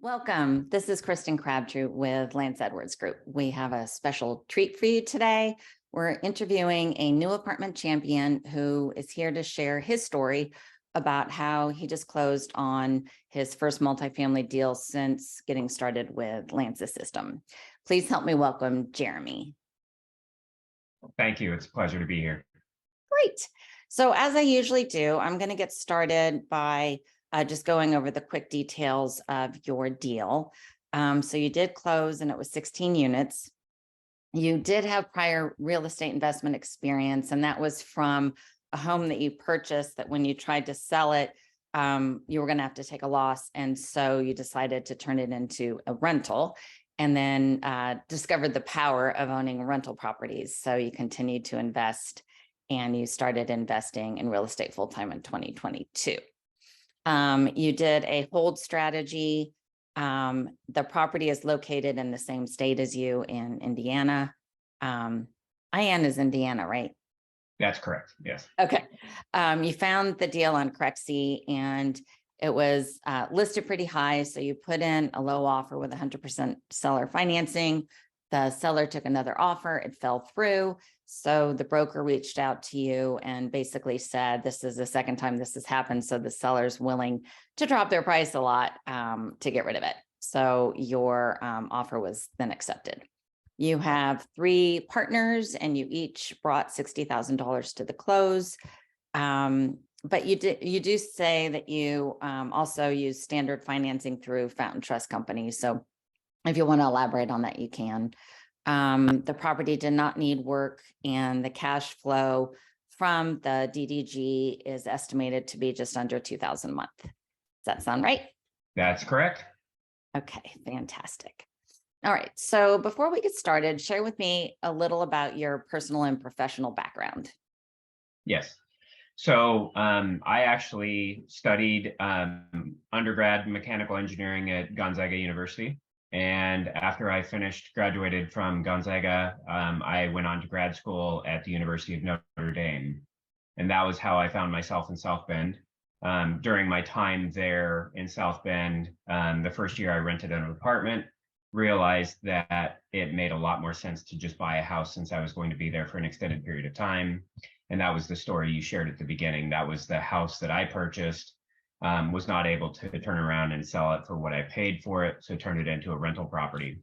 Welcome. This is Kristen Crabtree with Lance Edwards Group. We have a special treat for you today. We're interviewing a new apartment champion who is here to share his story about how he just closed on his first multifamily deal since getting started with Lance's system. Please help me welcome Jeremy. Thank you. It's a pleasure to be here. Great. So as I usually do, I'm going to get started by just going over the quick details of your deal. So you did close and it was 16 units. You did have prior real estate investment experience, and that was from a home that you purchased that when you tried to sell it, you were going to have to take a loss. And so you decided to turn it into a rental and then discovered the power of owning rental properties. So you continued to invest and you started investing in real estate full-time in 2022. You did a hold strategy. The property is located in the same state as you in Indiana. IN is Indiana, right? That's correct. Yes. Okay. You found the deal on Crexy and it was listed pretty high. So you put in a low offer with 100% seller financing. The seller took another offer. It fell through. So the broker reached out to you and basically said, this is the second time this has happened. So the seller's willing to drop their price a lot to get rid of it. So your offer was then accepted. You have 3 partners and you each brought $60,000 to the close. But you do say that you also use standard financing through Fountain Trust companies. So if you want to elaborate on that, you can. The property did not need work and the cash flow from the DDG is estimated to be just under $2,000 a month. Does that sound right? That's correct. Okay, fantastic. All right, so before we get started, share with me a little about your personal and professional background. Yes. So I actually studied undergrad mechanical engineering at Gonzaga University. And after I graduated from Gonzaga, I went on to grad school at the University of Notre Dame. And that was how I found myself in South Bend. During my time there in South Bend, the first year I rented an apartment, realized that it made a lot more sense to just buy a house since I was going to be there for an extended period of time. And that was the story you shared at the beginning. That was the house that I purchased. Was not able to turn around and sell it for what I paid for it, so turned it into a rental property.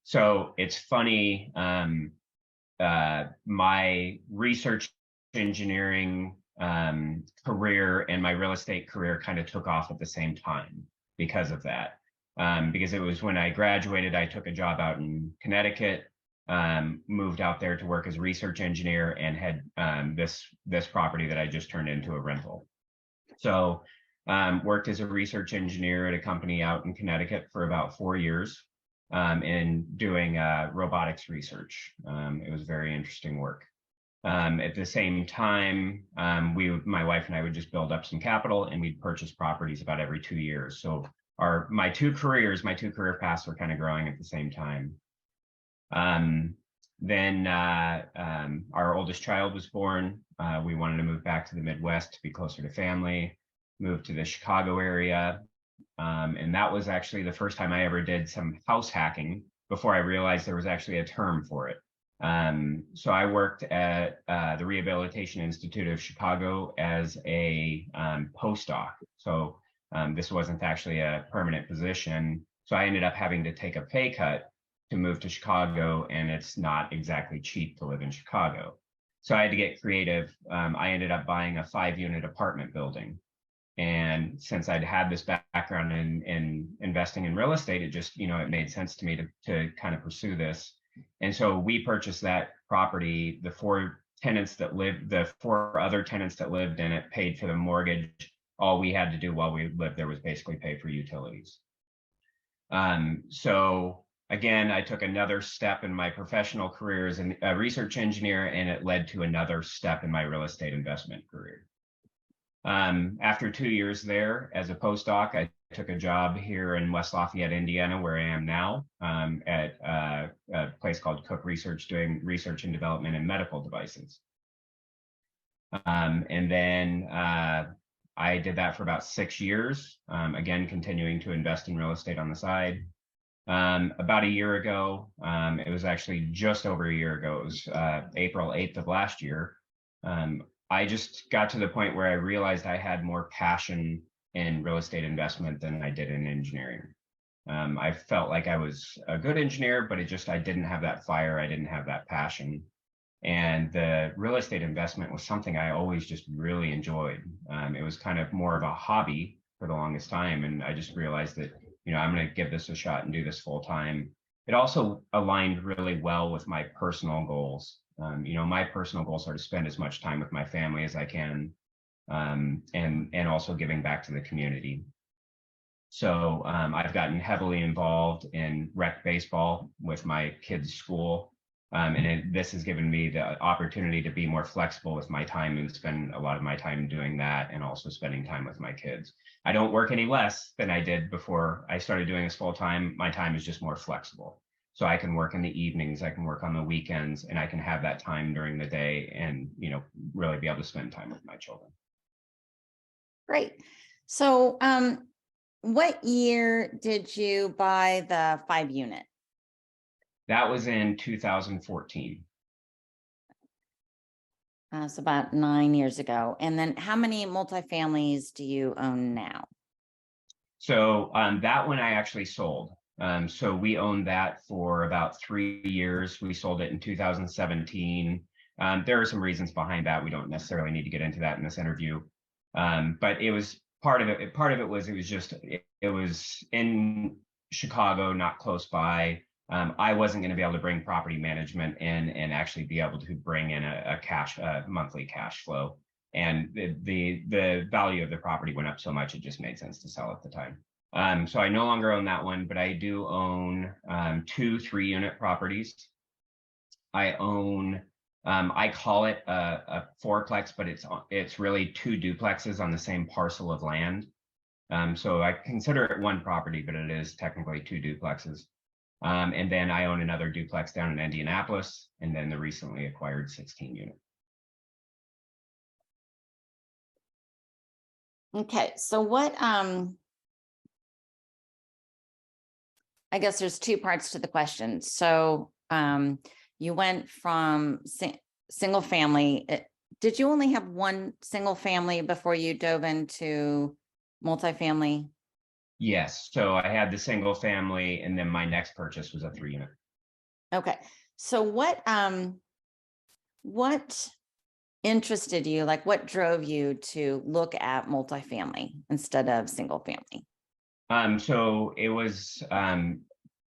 So it's funny, my research engineering career and my real estate career kind of took off at the same time because of that. Because it was when I graduated, I took a job out in Connecticut, moved out there to work as a research engineer and had this property that I just turned into a rental. So worked as a research engineer at a company out in Connecticut for about 4 years in doing robotics research. It was very interesting work. At the same time, my wife and I would just build up some capital and we'd purchase properties about every 2 years. So my two career paths were kind of growing at the same time. Then our oldest child was born. We wanted to move back to the Midwest to be closer to family. Moved to the Chicago area. And that was actually the first time I ever did some house hacking before I realized there was actually a term for it. So I worked at the Rehabilitation Institute of Chicago as a postdoc. So this wasn't actually a permanent position. So I ended up having to take a pay cut to move to Chicago, and it's not exactly cheap to live in Chicago. So I had to get creative. I ended up buying a 5-unit apartment building. And since I'd had this background in investing in real estate, it just, it made sense to me to kind of pursue this. And so we purchased that property. The 4 other tenants that lived in it paid for the mortgage. All we had to do while we lived there was basically pay for utilities. So again, I took another step in my professional career as a research engineer, and it led to another step in my real estate investment career. After 2 years there as a postdoc, I took a job here in West Lafayette, Indiana, where I am now, at a place called Cook Research, doing research and development in medical devices. And then I did that for about 6 years, again, continuing to invest in real estate on the side. About a year ago, it was actually just over a year ago, it was April 8th of last year. I just got to the point where I realized I had more passion in real estate investment than I did in engineering. I felt like I was a good engineer, but I didn't have that fire. I didn't have that passion. And the real estate investment was something I always just really enjoyed. It was kind of more of a hobby for the longest time. And I just realized that, I'm going to give this a shot and do this full time. It also aligned really well with my personal goals. My personal goals are to spend as much time with my family as I can, and also giving back to the community. So I've gotten heavily involved in rec baseball with my kids' school. This has given me the opportunity to be more flexible with my time and spend a lot of my time doing that, and also spending time with my kids. I don't work any less than I did before I started doing this full time. My time is just more flexible. So I can work in the evenings, I can work on the weekends, and I can have that time during the day and, really be able to spend time with my children. Great. So, what year did you buy the 5-unit? That was in 2014. So about 9 years ago. And then how many multifamilies do you own now? So that one I actually sold. So we owned that for about 3 years. We sold it in 2017. There are some reasons behind that. We don't necessarily need to get into that in this interview. But it was part of it. Part of it was it was in Chicago, not close by. I wasn't going to be able to bring property management in and actually be able to bring in a monthly cash flow. And the value of the property went up so much, it just made sense to sell at the time. So I no longer own that one, but I do own 2 3-unit properties. I own, I call it a fourplex, but it's really 2 duplexes on the same parcel of land. So I consider it one property, but it is technically 2 duplexes. And then I own another duplex down in Indianapolis, and then the recently acquired 16-unit. Okay, so what, I guess there's 2 parts to the question. So you went from single family. Did you only have one single family before you dove into multifamily? Yes. So I had the single family, and then my next purchase was a 3-unit. Okay. So what interested you? Like, what drove you to look at multifamily instead of single family? So it was,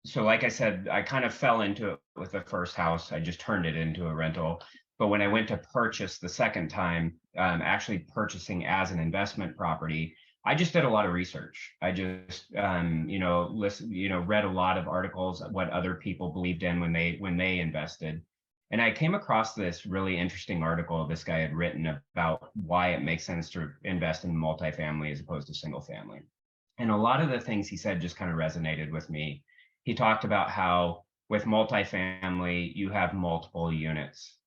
so like I said, I kind of fell into it with the first house. I just turned it into a rental. But when I went to purchase the second time, actually purchasing as an investment property, I just did a lot of research. I just, read a lot of articles, what other people believed in when they invested. And I came across this really interesting article this guy had written about why it makes sense to invest in multifamily as opposed to single family. And a lot of the things he said just kind of resonated with me. He talked about how with multifamily, you have multiple units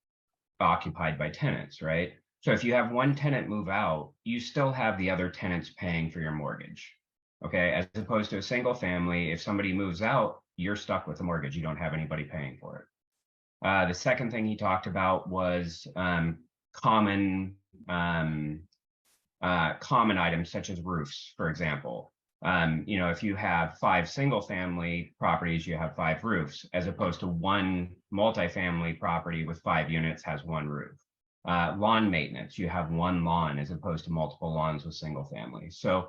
occupied by tenants, right? So if you have one tenant move out, you still have the other tenants paying for your mortgage. Okay. As opposed to a single family, if somebody moves out, you're stuck with the mortgage. You don't have anybody paying for it. The second thing he talked about was common items such as roofs, for example. If you have 5 single family properties, you have 5 roofs, as opposed to one multifamily property with 5 units has 1 roof. Lawn maintenance, you have 1 lawn as opposed to multiple lawns with single family. So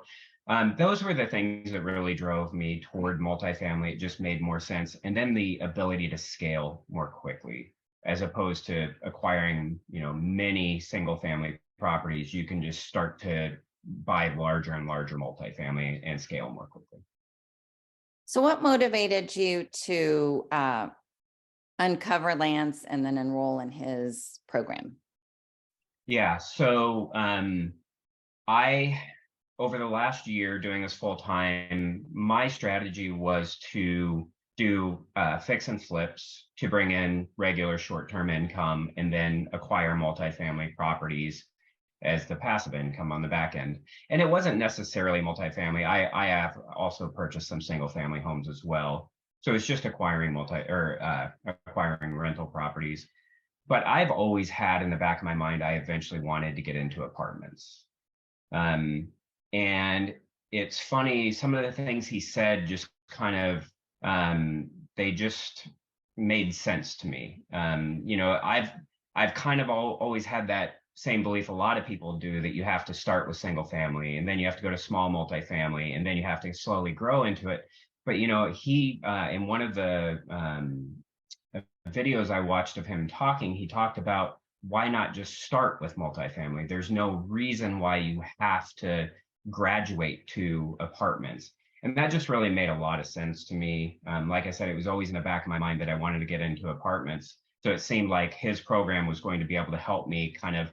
those were the things that really drove me toward multifamily. It just made more sense. And then the ability to scale more quickly, as opposed to acquiring, many single family properties. You can just start to buy larger and larger multifamily and scale more quickly. So what motivated you to uncover Lance and then enroll in his program? Yeah, so over the last year doing this full time, my strategy was to do fix and flips to bring in regular short-term income, and then acquire multifamily properties as the passive income on the back end. And it wasn't necessarily multifamily. I have also purchased some single family homes as well. So it's just acquiring acquiring rental properties. But I've always had in the back of my mind, I eventually wanted to get into apartments. And it's funny, some of the things he said just kind of, they just made sense to me. I've kind of always had that same belief a lot of people do, that you have to start with single family and then you have to go to small multifamily and then you have to slowly grow into it. But he in one of the videos I watched of him talking, he talked about why not just start with multifamily? There's no reason why you have to graduate to apartments. And that just really made a lot of sense to me. Like I said, it was always in the back of my mind that I wanted to get into apartments. So it seemed like his program was going to be able to help me kind of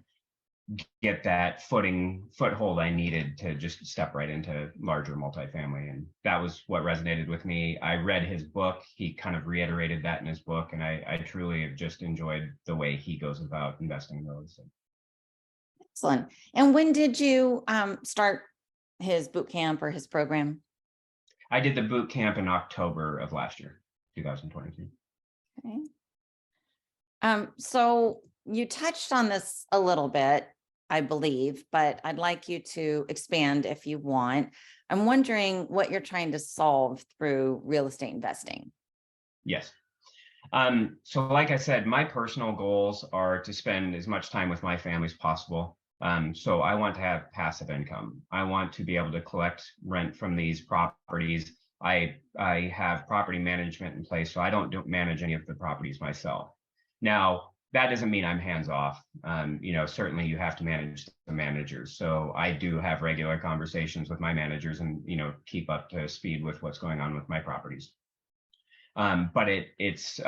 get that foothold I needed to just step right into larger multifamily. And that was what resonated with me. I read his book. He kind of reiterated that in his book. And I truly have just enjoyed the way he goes about investing in real estate. Excellent. And when did you start his boot camp or his program? I did the boot camp in October of last year, 2022. Okay. So you touched on this a little bit, I believe, but I'd like you to expand if you want. I'm wondering what you're trying to solve through real estate investing. Yes. So like I said, my personal goals are to spend as much time with my family as possible. So I want to have passive income. I want to be able to collect rent from these properties. I have property management in place, so I don't manage any of the properties myself. Now, that doesn't mean I'm hands off. Certainly you have to manage the managers. So I do have regular conversations with my managers and, keep up to speed with what's going on with my properties. But that's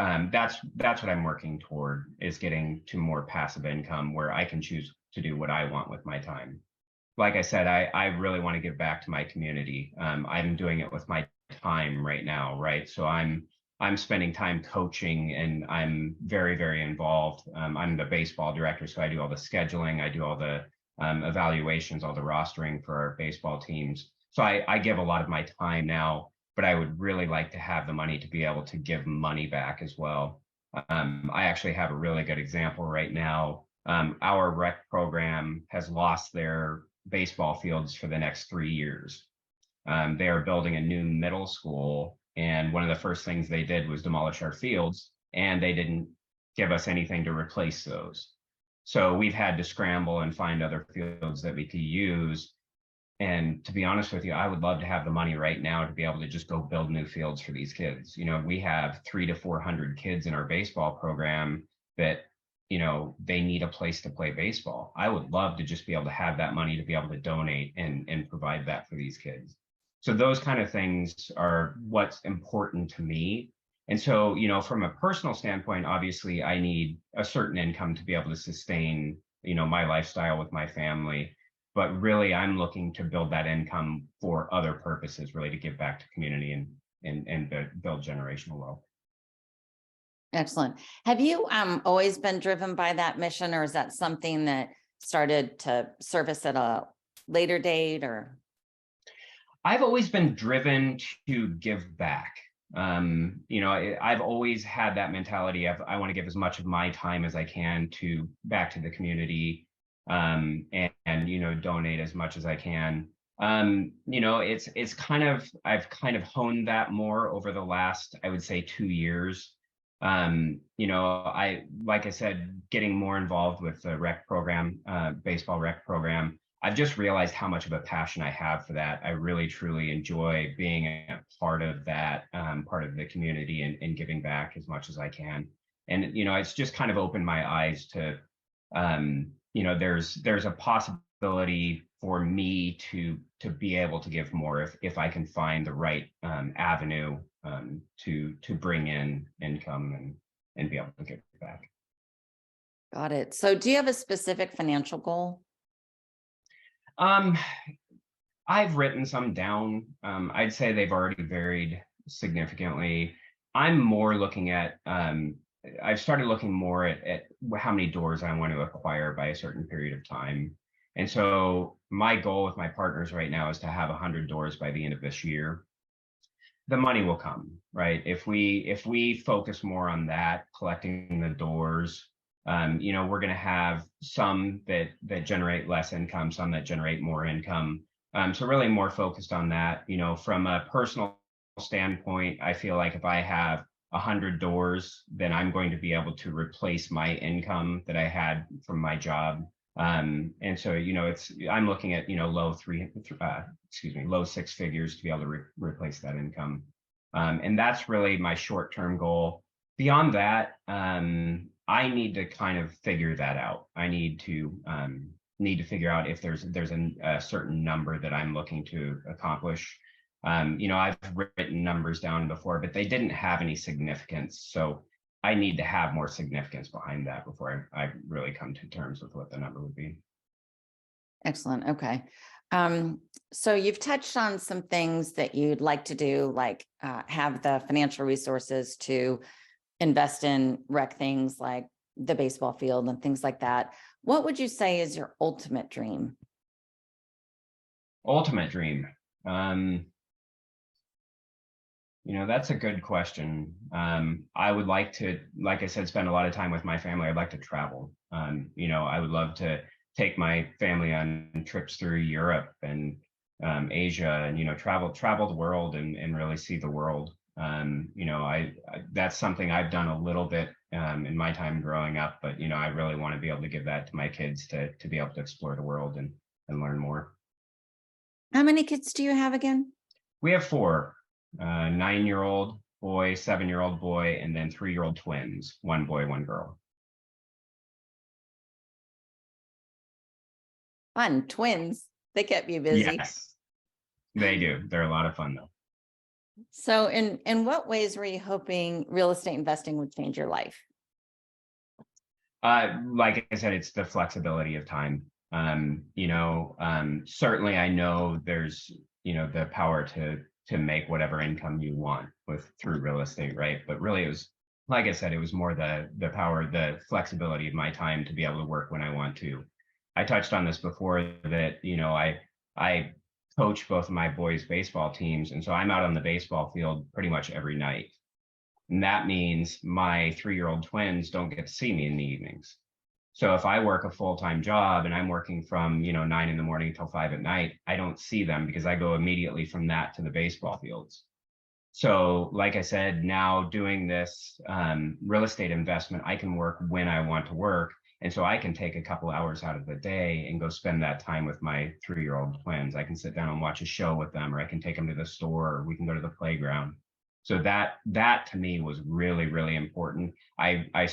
what I'm working toward, is getting to more passive income where I can choose to do what I want with my time. Like I said, I really want to give back to my community. I'm doing it with my time right now, right? So I'm spending time coaching and I'm very, very involved. I'm the baseball director, so I do all the scheduling, I do all the evaluations, all the rostering for our baseball teams. So I give a lot of my time now, but I would really like to have the money to be able to give money back as well. I actually have a really good example right now. Our rec program has lost their baseball fields for the next 3 years. They are building a new middle school, and one of the first things they did was demolish our fields, and they didn't give us anything to replace those. So we've had to scramble and find other fields that we could use. And to be honest with you, I would love to have the money right now to be able to just go build new fields for these kids. We have 300 to 400 kids in our baseball program that, they need a place to play baseball. I would love to just be able to have that money to be able to donate and provide that for these kids. So those kind of things are what's important to me. And so, from a personal standpoint, obviously I need a certain income to be able to sustain, my lifestyle with my family. But really, I'm looking to build that income for other purposes, really to give back to community and build generational wealth. Excellent. Have you always been driven by that mission, or is that something that started to surface at a later date? Or I've always been driven to give back. I've always had that mentality of I want to give as much of my time as I can back to the community, and donate as much as I can. It's kind of, I've kind of honed that more over the last, I would say, 2 years. Like I said, getting more involved with the rec program, baseball rec program, I've just realized how much of a passion I have for that. I really, truly enjoy being a part of that, part of the community and giving back as much as I can. And, it's just kind of opened my eyes to, there's a possibility for me to be able to give more if I can find the right avenue to bring in income and be able to give back. got it. So do you have a specific financial goal? I've written some down. I'd say they've already varied significantly. I'm more looking at, I've started looking more at how many doors I want to acquire by a certain period of time. And so my goal with my partners right now is to have 100 doors by the end of this year. The money will come, right? If we focus more on that, collecting the doors, we're going to have some that generate less income, some that generate more income. So really more focused on that. From a personal standpoint, I feel like if I have 100 doors, then I'm going to be able to replace my income that I had from my job. And so, I'm looking at, low six figures to be able to replace that income. And that's really my short-term goal. Beyond that, I need to kind of figure that out. I need to figure out if there's a certain number that I'm looking to accomplish. I've written numbers down before, but they didn't have any significance. So I need to have more significance behind that before I really come to terms with what the number would be. Excellent. Okay. So you've touched on some things that you'd like to do, like have the financial resources to invest in rec things like the baseball field and things like that. What would you say is your ultimate dream? Ultimate dream. That's a good question. I would like to, like I said, spend a lot of time with my family. I'd like to travel. I would love to take my family on trips through Europe and Asia, and travel the world and really see the world. That's something I've done a little bit in my time growing up, but I really want to be able to give that to my kids to be able to explore the world and learn more. How many kids do you have again? We have four. 9-year-old boy, 7-year-old boy, and then 3-year-old twins, one boy, one girl. Fun. Twins. They kept you busy. Yes, they do. They're a lot of fun though. So in what ways were you hoping real estate investing would change your life? Like I said, it's the flexibility of time. Certainly I know there's, the power to make whatever income you want through real estate, right? But really it was, like I said, it was more the power, the flexibility of my time to be able to work when I want to. I touched on this before that, I coach both of my boys' baseball teams. And so I'm out on the baseball field pretty much every night. And that means my 3-year-old twins don't get to see me in the evenings. So if I work a full-time job and I'm working from, 9 in the morning till 5 at night, I don't see them because I go immediately from that to the baseball fields. So like I said, now doing this real estate investment, I can work when I want to work. And so I can take a couple hours out of the day and go spend that time with my 3-year-old twins. I can sit down and watch a show with them, or I can take them to the store, or we can go to the playground. So that to me was really, really important. I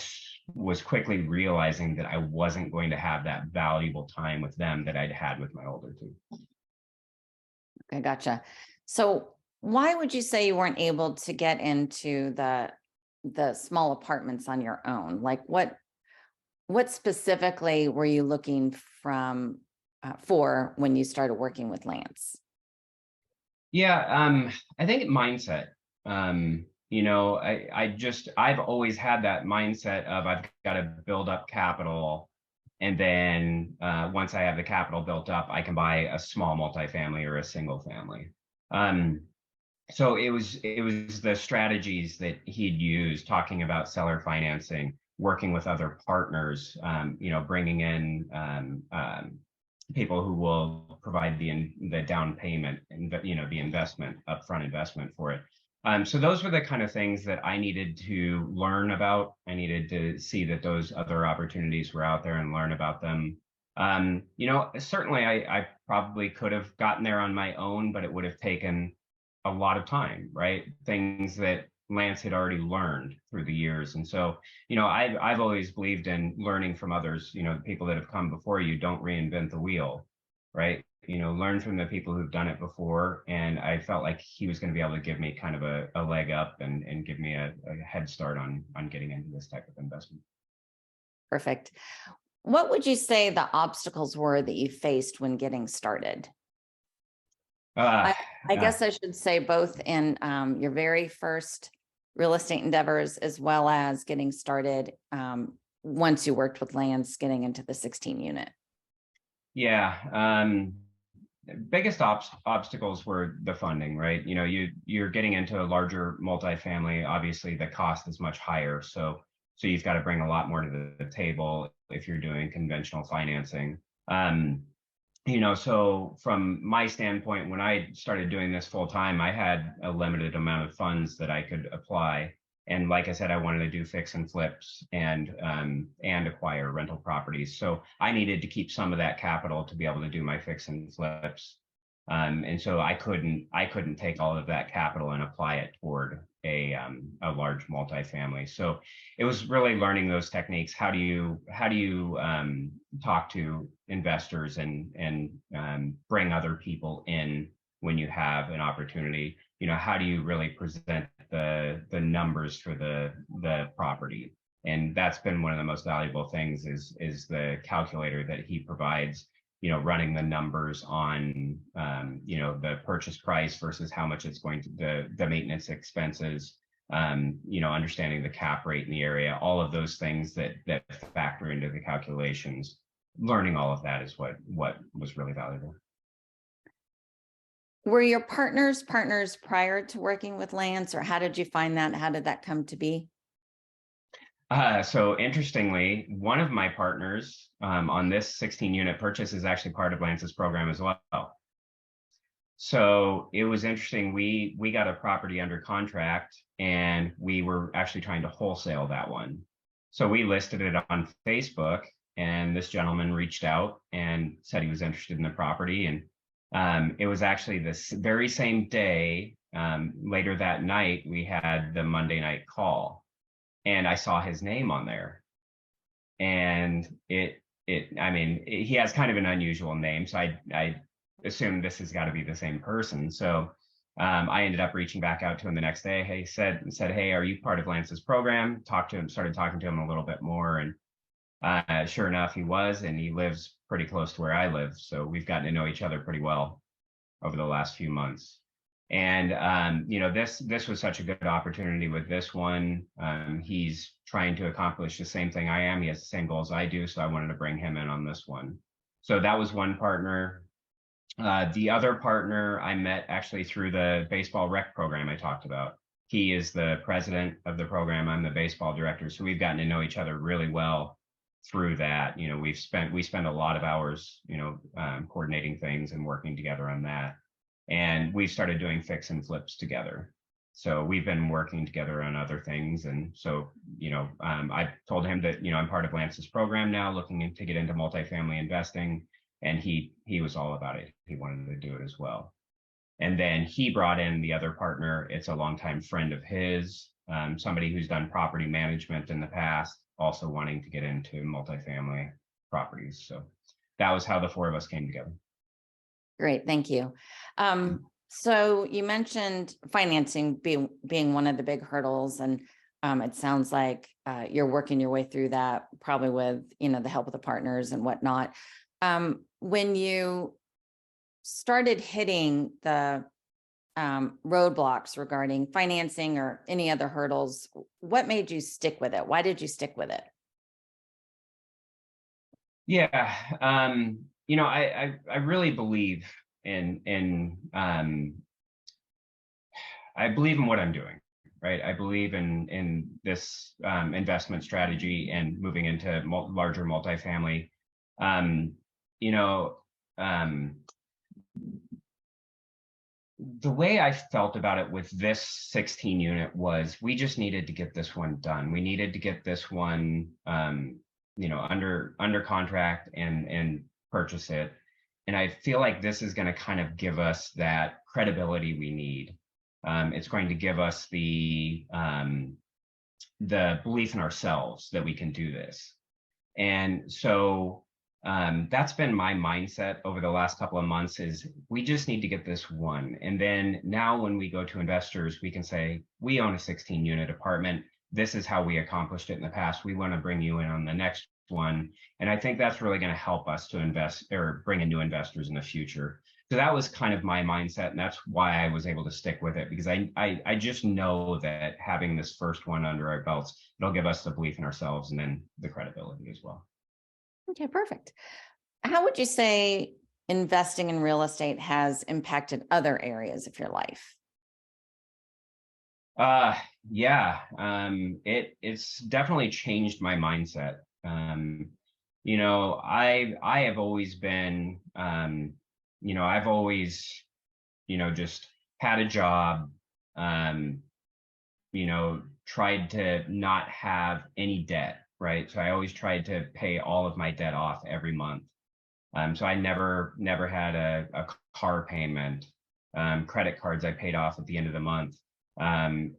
was quickly realizing that I wasn't going to have that valuable time with them that I'd had with my older two. Okay, gotcha. So why would you say you weren't able to get into the small apartments on your own? Like what specifically were you looking for when you started working with Lance? Yeah, I think mindset. I've always had that mindset of I've got to build up capital. And then once I have the capital built up, I can buy a small multifamily or a single family. So it was the strategies that he'd used, talking about seller financing, working with other partners, bringing in people who will provide the down payment and the investment, upfront investment for it. So those were the kind of things that I needed to learn about. I needed to see that those other opportunities were out there and learn about them. Certainly I probably could have gotten there on my own, but it would have taken a lot of time, right? Things that Lance had already learned through the years. And so, I've always believed in learning from others, the people that have come before you. Don't reinvent the wheel, right? Learn from the people who've done it before. And I felt like he was going to be able to give me kind of a leg up and give me a head start on getting into this type of investment. Perfect. What would you say the obstacles were that you faced when getting started? I guess I should say both in your very first real estate endeavors, as well as getting started once you worked with Lance, getting into the 16 unit. Yeah. Biggest obstacles were the funding, right? You know, you're getting into a larger multifamily. Obviously, the cost is much higher, so you've got to bring a lot more to the table if you're doing conventional financing. Um, so from my standpoint, when I started doing this full time, I had a limited amount of funds that I could apply. And like I said, I wanted to do fix and flips and acquire rental properties. So I needed to keep some of that capital to be able to do my fix and flips. And so I couldn't take all of that capital and apply it toward a large multifamily. So it was really learning those techniques. How do you talk to investors and bring other people in when you have an opportunity? You know, how do you really present the numbers for the property? And that's been one of the most valuable things is the calculator that he provides, running the numbers on, the purchase price versus how much it's going to the maintenance expenses, understanding the cap rate in the area, all of those things that factor into the calculations. Learning all of that is what was really valuable. Were your partners prior to working with Lance, or how did you find that? How did that come to be? So interestingly, one of my partners on this 16 unit purchase is actually part of Lance's program as well. So it was interesting. We got a property under contract and we were actually trying to wholesale that one. So we listed it on Facebook, and this gentleman reached out and said he was interested in the property. And it was actually this very same day, later that night, we had the Monday night call, and I saw his name on there. And I mean, he has kind of an unusual name, so I assumed this has got to be the same person. So I ended up reaching back out to him the next day. He said, "Hey, are you part of Lance's program?" Started talking to him a little bit more, and sure enough, he was, and he lives pretty close to where I live. So we've gotten to know each other pretty well over the last few months. And this was such a good opportunity with this one. He's trying to accomplish the same thing I am. He has the same goals I do, so I wanted to bring him in on this one. So that was one partner. The other partner I met actually through the baseball rec program I talked about. He is the president of the program. I'm the baseball director. So we've gotten to know each other really well through that. We spend a lot of hours, coordinating things and working together on that. And we've started doing fix and flips together. So we've been working together on other things. And so, I told him that, I'm part of Lance's program now, looking to get into multifamily investing. And he was all about it. He wanted to do it as well. And then he brought in the other partner. It's a longtime friend of his, somebody who's done property management in the past, also wanting to get into multifamily properties. So that was how the four of us came together. Great, thank you. So you mentioned financing being one of the big hurdles, and it sounds like you're working your way through that, probably with the help of the partners and whatnot. When you started hitting the roadblocks regarding financing or any other hurdles, what made you stick with it? Why did you stick with it? Yeah, I really believe in I believe in what I'm doing, right? I believe in this investment strategy and moving into larger multifamily. You know, the way I felt about it with this 16 unit was we just needed to get this one done. We needed to get this one, under contract and purchase it. And I feel like this is going to kind of give us that credibility we need. It's going to give us the belief in ourselves that we can do this. And so that's been my mindset over the last couple of months is we just need to get this one. And then now when we go to investors, we can say, we own a 16 unit apartment. This is how we accomplished it in the past. We want to bring you in on the next one. And I think that's really going to help us to invest or bring in new investors in the future. So that was kind of my mindset. And that's why I was able to stick with it, because I just know that having this first one under our belts, it'll give us the belief in ourselves and then the credibility as well. Okay, perfect. How would you say investing in real estate has impacted other areas of your life? Uh, yeah, it's definitely changed my mindset. I have always been, I've always, just had a job, um, tried to not have any debt, right? So I always tried to pay all of my debt off every month. So I never had a car payment. Credit cards I paid off at the end of the month. Um,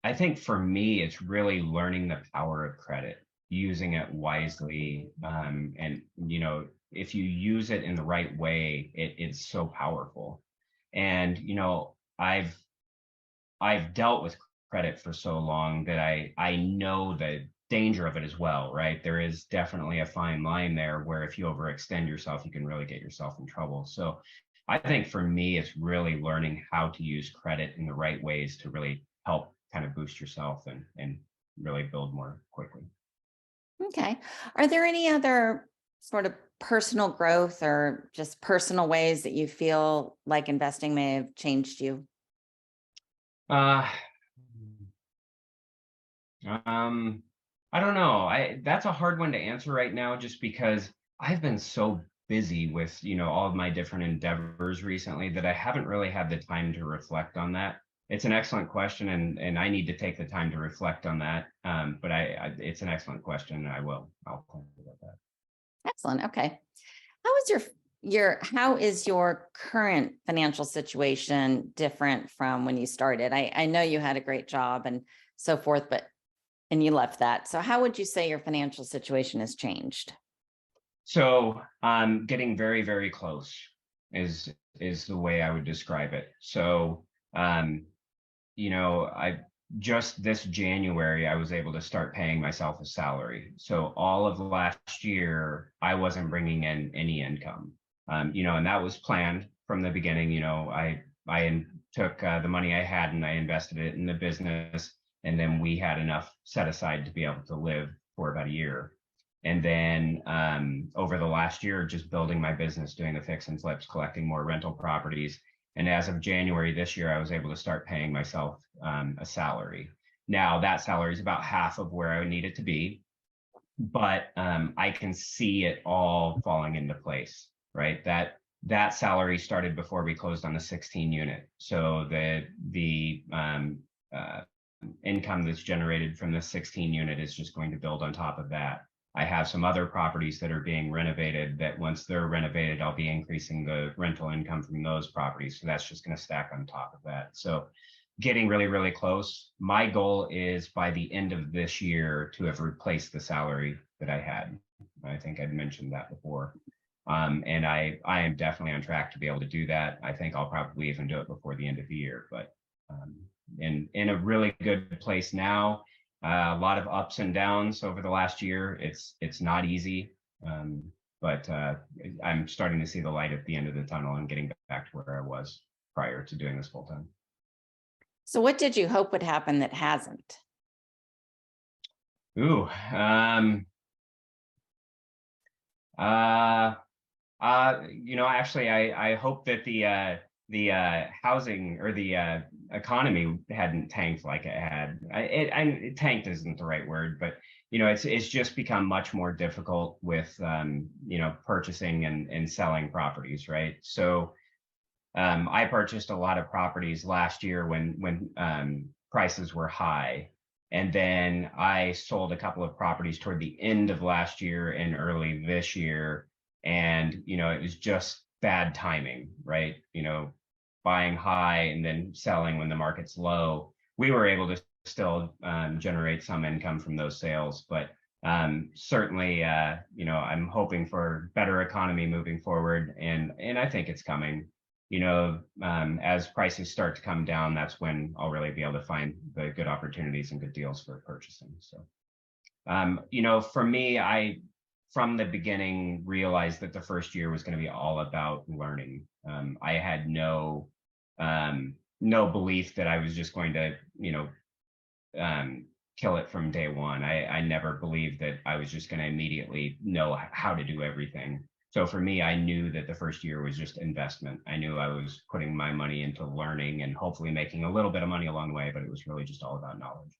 I think for me, it's really learning the power of credit, using it wisely. And, if you use it in the right way, it's so powerful. And, I've dealt with credit for so long that I know the danger of it as well, right? There is definitely a fine line there where if you overextend yourself, you can really get yourself in trouble. So I think for me, it's really learning how to use credit in the right ways to really help kind of boost yourself and really build more quickly. Okay. Are there any other sort of personal growth or just personal ways that you feel like investing may have changed you? Uh, Um, I don't know. I That's a hard one to answer right now just because I've been so busy with, all of my different endeavors recently that I haven't really had the time to reflect on that. It's an excellent question and I need to take the time to reflect on that. But it's an excellent question and I'll think about that. Excellent. Okay. How is your current financial situation different from when you started? I know you had a great job and so forth, but and you left that. So how would you say your financial situation has changed? So getting very, very close is the way I would describe it. So um I just this January, I was able to start paying myself a salary. So all of last year, I wasn't bringing in any income. And that was planned from the beginning. I took the money I had and I invested it in the business, and then we had enough set aside to be able to live for about a year. And then over the last year, just building my business, doing the fix and flips, collecting more rental properties, and as of January this year, I was able to start paying myself a salary. Now, that salary is about half of where I would need it to be, but I can see it all falling into place, right? That salary started before we closed on the 16 unit. So the uh, income that's generated from the 16 unit is just going to build on top of that. I have some other properties that are being renovated that once they're renovated, I'll be increasing the rental income from those properties. So that's just going to stack on top of that. So getting really, really close. My goal is by the end of this year to have replaced the salary that I had. I think I'd mentioned that before. And I am definitely on track to be able to do that. I think I'll probably even do it before the end of the year, but um, in a really good place now. A lot of ups and downs over the last year. It's not easy, um, but I'm starting to see the light at the end of the tunnel and getting back to where I was prior to doing this full time. So what did you hope would happen that hasn't? Ooh, uh, actually, I hope that the housing or the economy hadn't tanked like it had. Tanked isn't the right word, but it's just become much more difficult with purchasing and selling properties, right? So I purchased a lot of properties last year when prices were high. And then I sold a couple of properties toward the end of last year and early this year. And, it was just bad timing, right? Buying high and then selling when the market's low. We were able to still generate some income from those sales, but certainly, I'm hoping for better economy moving forward, and I think it's coming. As prices start to come down, that's when I'll really be able to find the good opportunities and good deals for purchasing. So, for me, I from the beginning realized that the first year was going to be all about learning. I had no belief that I was just going to, kill it from day one. I never believed that I was just going to immediately know how to do everything. So for me, I knew that the first year was just investment. I knew I was putting my money into learning and hopefully making a little bit of money along the way, but it was really just all about knowledge.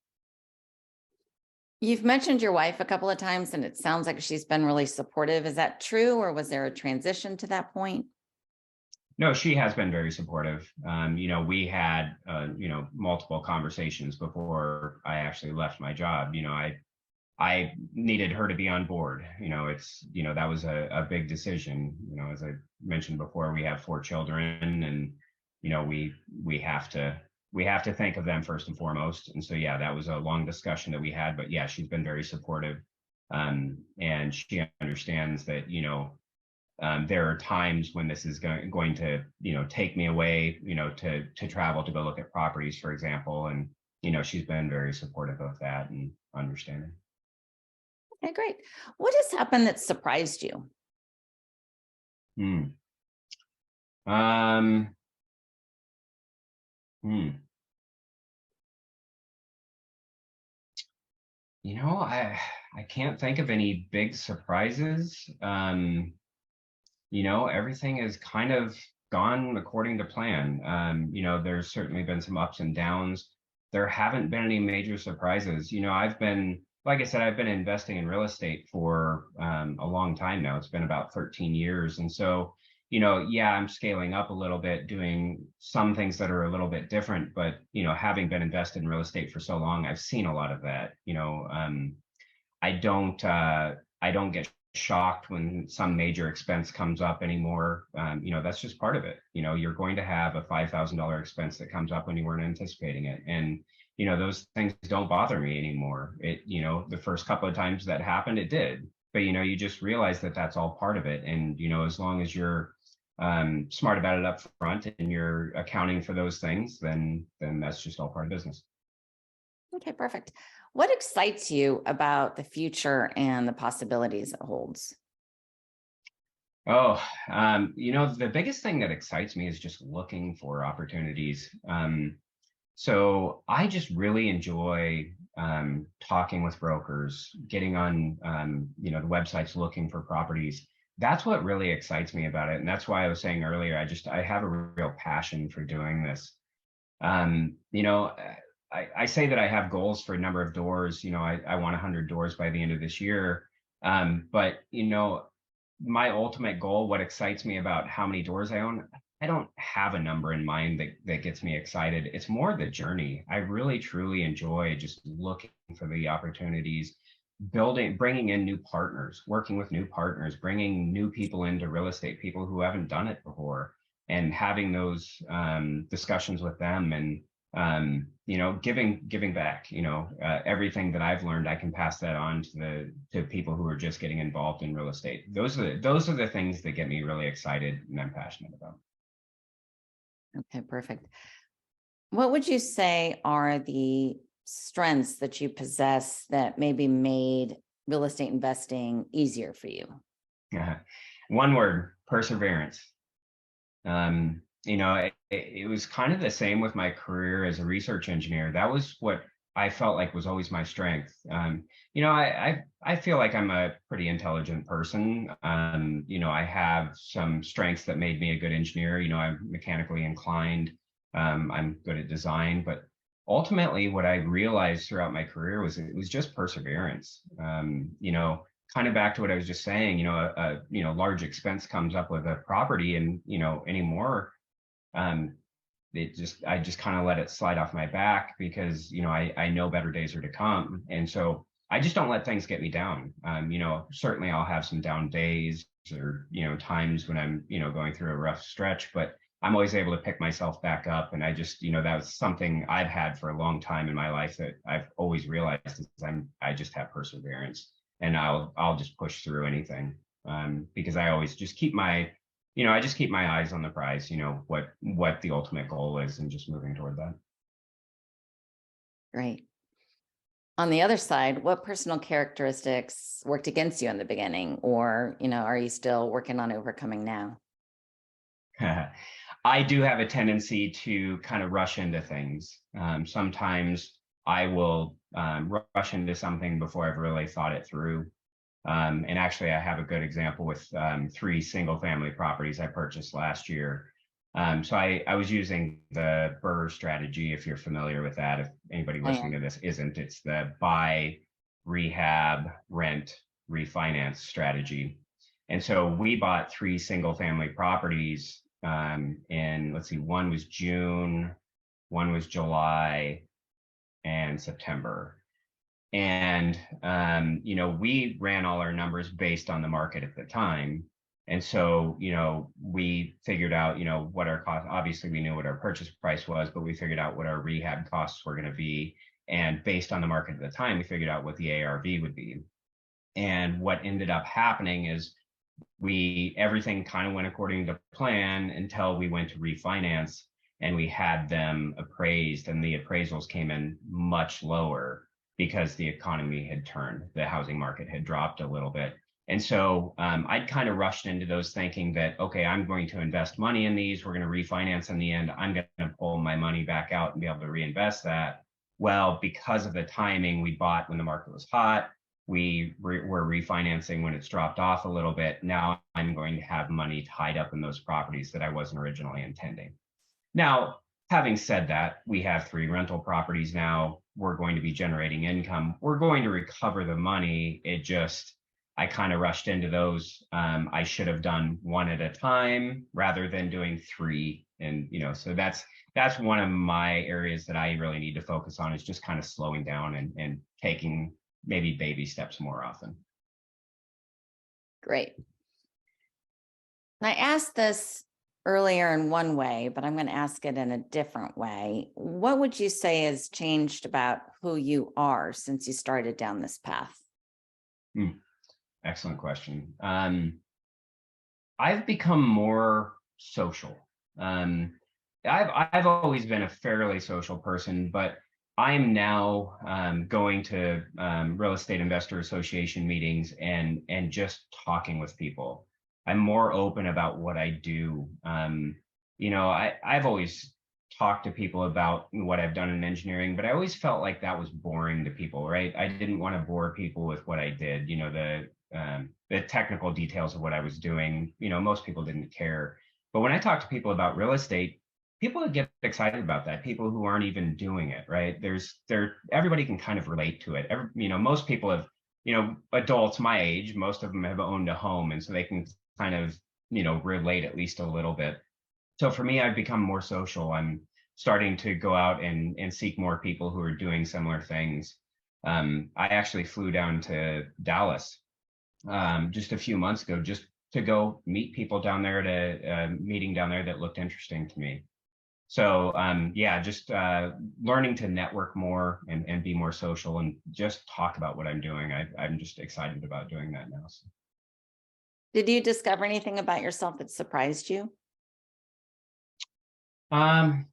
You've mentioned your wife a couple of times, and it sounds like she's been really supportive. Is that true, or was there a transition to that point? No, she has been very supportive. We had, multiple conversations before I actually left my job. I needed her to be on board. That was a big decision. As I mentioned before, we have 4 children, and we have to think of them first and foremost. And so, yeah, that was a long discussion that we had. But yeah, she's been very supportive, and she understands that there are times when this is going to take me away, to travel to go look at properties, for example. And she's been very supportive of that and understanding. Okay, great. What has happened that surprised you? Hmm. Um, hmm. I can't think of any big surprises. Everything has kind of gone according to plan. There's certainly been some ups and downs. There haven't been any major surprises. Like I said, I've been investing in real estate for a long time now. It's been about 13 years. And so, yeah, I'm scaling up a little bit, doing some things that are a little bit different. But, having been invested in real estate for so long, I've seen a lot of that. I don't get shocked when some major expense comes up anymore. That's just part of it. You're going to have a $5,000 expense that comes up when you weren't anticipating it. And, those things don't bother me anymore. The first couple of times that happened, it did. But, you just realize that that's all part of it. And, as long as you're smart about it up front and you're accounting for those things, then that's just all part of business. Okay, perfect. What excites you about the future and the possibilities it holds? Oh, the biggest thing that excites me is just looking for opportunities. So I just really enjoy talking with brokers, getting on, the websites, looking for properties. That's what really excites me about it, and that's why I was saying earlier, I have a real passion for doing this. Um, you know, I say that I have goals for a number of doors. I want 100 doors by the end of this year. But my ultimate goal, what excites me about how many doors I own, I don't have a number in mind that gets me excited. It's more the journey. I really truly enjoy just looking for the opportunities, bringing in new partners, working with new partners, bringing new people into real estate, people who haven't done it before, and having those discussions with them, and giving back. Everything that I've learned, I can pass that on to people who are just getting involved in real estate. Those are the things that get me really excited and I'm passionate about. Okay, perfect. What would you say are the strengths that you possess that maybe made real estate investing easier for you? One word: perseverance. It was kind of the same with my career as a research engineer. That was what I felt like was always my strength. I feel like I'm a pretty intelligent person. I have some strengths that made me a good engineer. I'm mechanically inclined. I'm good at design, but ultimately, what I realized throughout my career was it was just perseverance. Kind of back to what I was just saying. Large expense comes up with a property, and anymore, um, I just kind of let it slide off my back because I know better days are to come, and so I just don't let things get me down. Certainly I'll have some down days, or times when I'm going through a rough stretch, but I'm always able to pick myself back up. And I just that's something I've had for a long time in my life that I've always realized is I just have perseverance, and I'll just push through anything, because I always just keep my I just keep my eyes on the prize, what the ultimate goal is, and just moving toward that. Great. On the other side, what personal characteristics worked against you in the beginning, or, are you still working on overcoming now? I do have a tendency to kind of rush into things. Sometimes I will rush into something before I've really thought it through. And actually, I have a good example with 3 single family properties I purchased last year. So I was using the BRRRR strategy, if you're familiar with that. If anybody I listening am. to this isn't, it's the buy, rehab, rent, refinance strategy. And so we bought 3 single family properties in, let's see, one was June, one was July, and September. And we ran all our numbers based on the market at the time. And so, we figured out, what our cost, obviously we knew what our purchase price was, but we figured out what our rehab costs were going to be. And based on the market at the time, we figured out what the ARV would be. And what ended up happening is everything kind of went according to plan until we went to refinance and we had them appraised, and the appraisals came in much lower because the economy had turned, the housing market had dropped a little bit. And so I'd kind of rushed into those thinking that, okay, I'm going to invest money in these. We're going to refinance in the end. I'm going to pull my money back out and be able to reinvest that. Well, because of the timing, we bought when the market was hot. We were refinancing when it's dropped off a little bit. Now I'm going to have money tied up in those properties that I wasn't originally intending. Now, having said that, we have 3 rental properties now. We're going to be generating income. We're going to recover the money. I kind of rushed into those. I should have done 1 at a time rather than doing 3. And, so that's one of my areas that I really need to focus on, is just kind of slowing down and taking maybe baby steps more often. Great. I asked this earlier in one way, but I'm going to ask it in a different way. What would you say has changed about who you are since you started down this path? Excellent question. I've become more social. I've always been a fairly social person, but I'm now going to Real Estate Investor Association meetings and just talking with people. I'm more open about what I do. I've always talked to people about what I've done in engineering, but I always felt like that was boring to people, right? I didn't want to bore people with what I did. The technical details of what I was doing. Most people didn't care. But when I talk to people about real estate, people get excited about that. People who aren't even doing it, right? Everybody can kind of relate to it. Most people have, adults my age, most of them have owned a home, and so they can kind of, relate at least a little bit. So for me, I've become more social. I'm starting to go out and seek more people who are doing similar things. I actually flew down to Dallas just a few months ago, just to go meet people down there at a meeting down there that looked interesting to me. So just learning to network more and be more social and just talk about what I'm doing. I'm just excited about doing that now. So. Did you discover anything about yourself that surprised you? I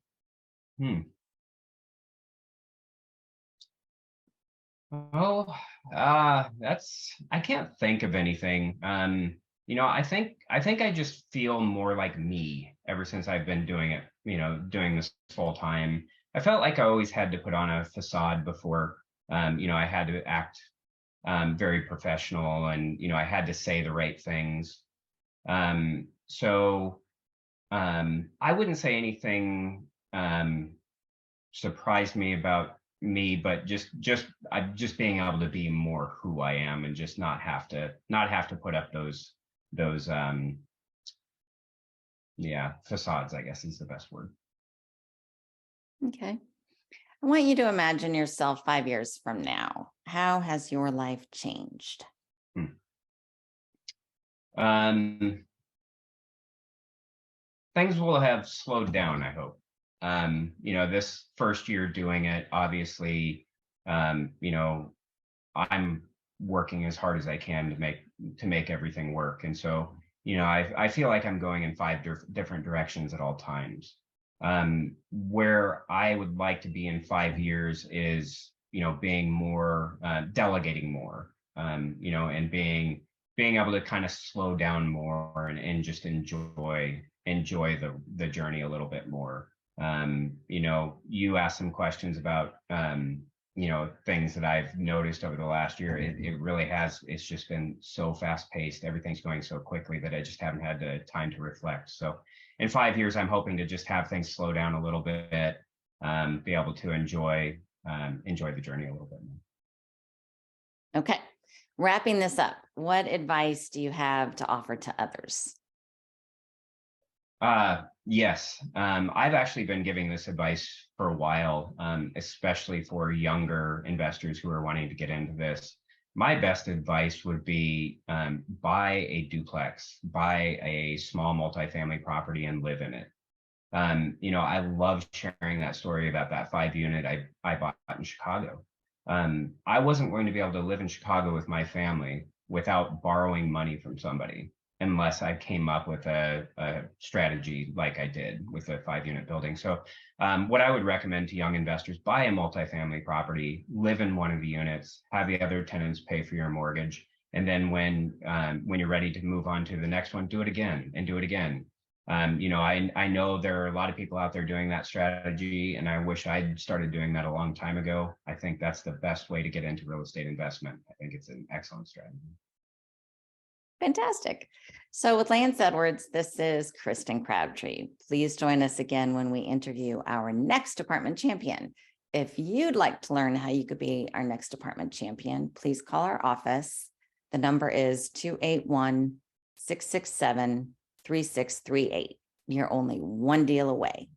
can't think of anything. I think I just feel more like me ever since I've been doing it, doing this full time. I felt like I always had to put on a facade before. I had to act very professional, and I had to say the right things. I wouldn't say anything surprised me about me, but just being able to be more who I am and just not have to put up those facades, I guess is the best word. Okay. I want you to imagine yourself 5 years from now. How has your life changed? Things will have slowed down, I hope. This first year doing it, obviously, I'm working as hard as I can to make everything work. And so, I feel like I'm going in 5 different directions at all times. Where I would like to be in 5 years is, being more, delegating more, and being able to kind of slow down more and just enjoy the journey a little bit more. You asked some questions about things that I've noticed over the last year. It really has. It's just been so fast paced. Everything's going so quickly that I just haven't had the time to reflect. So in 5 years, I'm hoping to just have things slow down a little bit, be able to enjoy the journey a little bit more. Okay. Wrapping this up, what advice do you have to offer to others? Yes. I've actually been giving this advice for a while, especially for younger investors who are wanting to get into this. My best advice would be buy a duplex, buy a small multifamily property and live in it. I love sharing that story about that 5-unit I bought in Chicago. I wasn't going to be able to live in Chicago with my family without borrowing money from somebody, unless I came up with a strategy like I did with a 5-unit building. So what I would recommend to young investors, buy a multifamily property, live in one of the units, have the other tenants pay for your mortgage. And then when you're ready to move on to the next one, do it again and do it again. I know there are a lot of people out there doing that strategy, and I wish I'd started doing that a long time ago. I think that's the best way to get into real estate investment. I think it's an excellent strategy. Fantastic. So with Lance Edwards, this is Kristen Crabtree. Please join us again when we interview our next department champion. If you'd like to learn how you could be our next department champion, please call our office. The number is 281-667-3638. You're only one deal away.